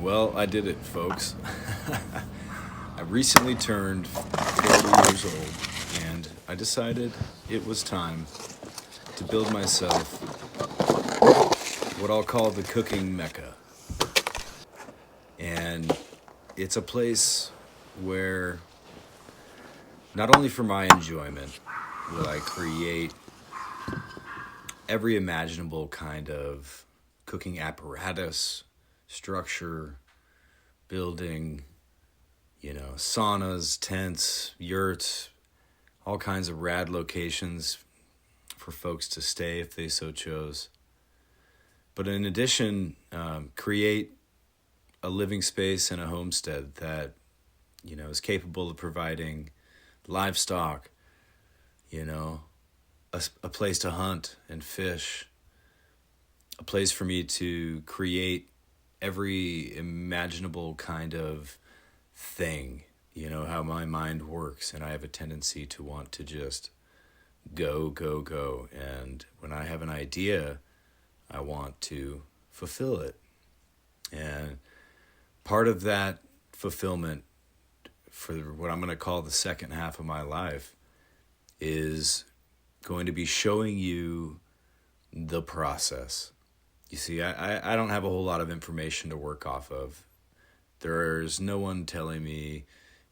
Well, I did it, folks. I recently turned 40 years old, and I decided it was time to build myself what I'll call the cooking mecca. And it's a place where, not only for my enjoyment, will I create every imaginable kind of cooking apparatus, structure, building, saunas, tents, yurts, all kinds of rad locations for folks to stay if they so chose. But in addition, create a living space and a homestead that, is capable of providing livestock, a place to hunt and fish, a place for me to create every imaginable kind of thing, how my mind works, and I have a tendency to want to just go. And when I have an idea, I want to fulfill it. And part of that fulfillment for what I'm going to call the second half of my life is going to be showing you the process. You see, I don't have a whole lot of information to work off of. There's no one telling me,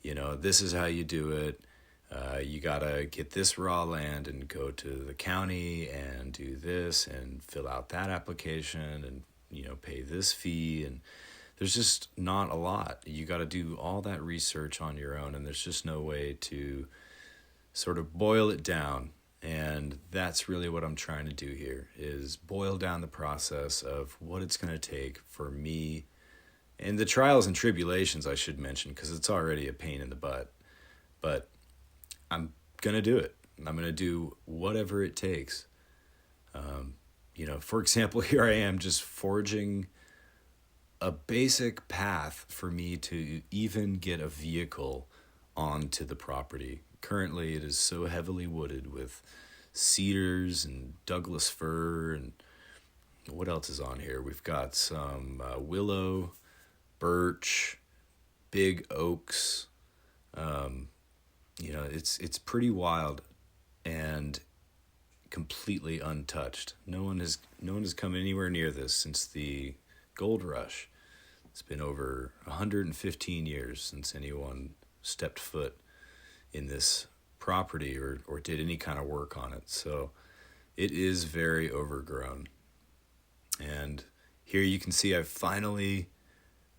this is how you do it. You got to get this raw land and go to the county and do this and fill out that application and, pay this fee. And there's just not a lot. You got to do all that research on your own, and there's just no way to sort of boil it down. And that's really what I'm trying to do here, is boil down the process of what it's going to take for me, and the trials and tribulations, I should mention, because it's already a pain in the butt. But I'm going to do it. I'm going to do whatever it takes. For example, here I am just forging a basic path for me to even get a vehicle onto the property. Currently, it is so heavily wooded with cedars and Douglas fir, and what else is on here? We've got some willow, birch, big oaks. It's pretty wild and completely untouched. No one has come anywhere near this since the gold rush. It's been over 115 years since anyone stepped foot in this property or did any kind of work on it. So it is very overgrown. And here you can see I finally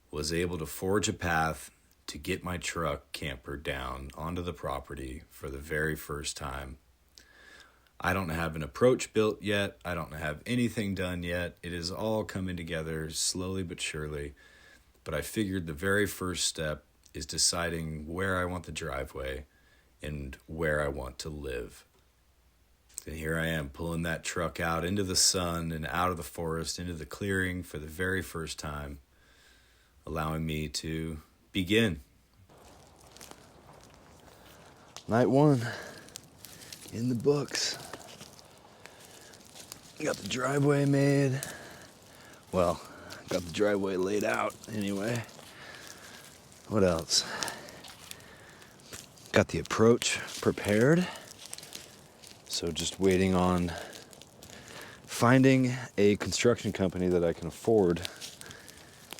was able to forge a path to get my truck camper down onto the property for the very first time. I don't have an approach built yet. I don't have anything done yet. It is all coming together slowly but surely. But I figured the very first step is deciding where I want the driveway and where I want to live. And here I am pulling that truck out into the sun and out of the forest, into the clearing for the very first time, allowing me to begin. Night 1 in the books. Got the driveway made. Well, got the driveway laid out anyway. What else? Got the approach prepared. So just waiting on finding a construction company that I can afford,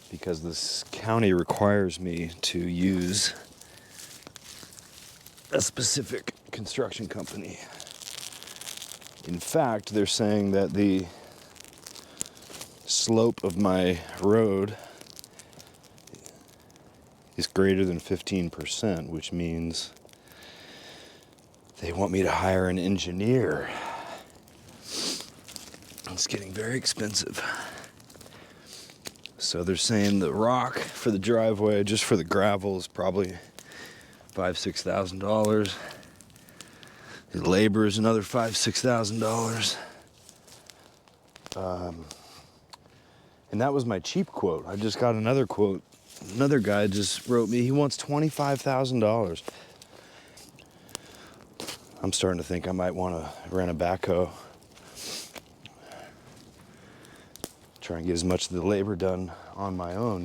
because this county requires me to use a specific construction company. In fact, they're saying that the slope of my road is greater than 15%, which means they want me to hire an engineer. It's getting very expensive. So they're saying the rock for the driveway, just for the gravel, is probably $5,000-$6,000. The labor is another $5,000-$6,000. And that was my cheap quote. I just got another quote. Another guy just wrote me, he wants $25,000. I'm starting to think I might want to rent a backhoe. Try and get as much of the labor done on my own,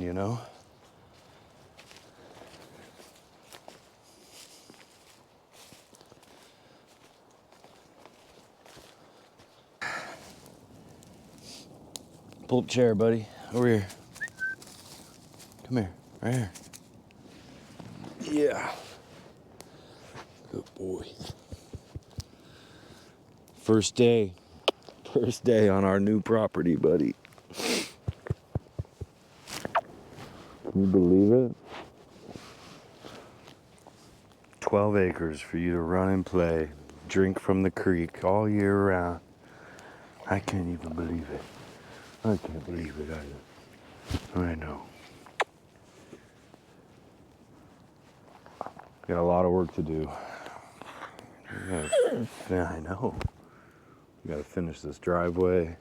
Pull up chair, buddy. Over here. Come here. Right here. Yeah. Good boy. First day. First day on our new property, buddy. Can you believe it? 12 acres for you to run and play, drink from the creek all year round. I can't even believe it. I can't believe it either. I know. Got a lot of work to do. Yeah, I know. We gotta finish this driveway,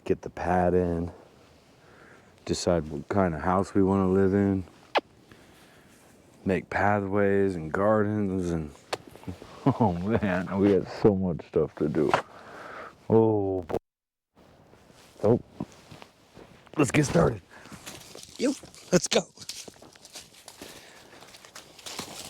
get the pad in, decide what kind of house we want to live in, make pathways and gardens, and oh man, we got so much stuff to do. Oh boy. Oh, let's get started. Yep, let's go.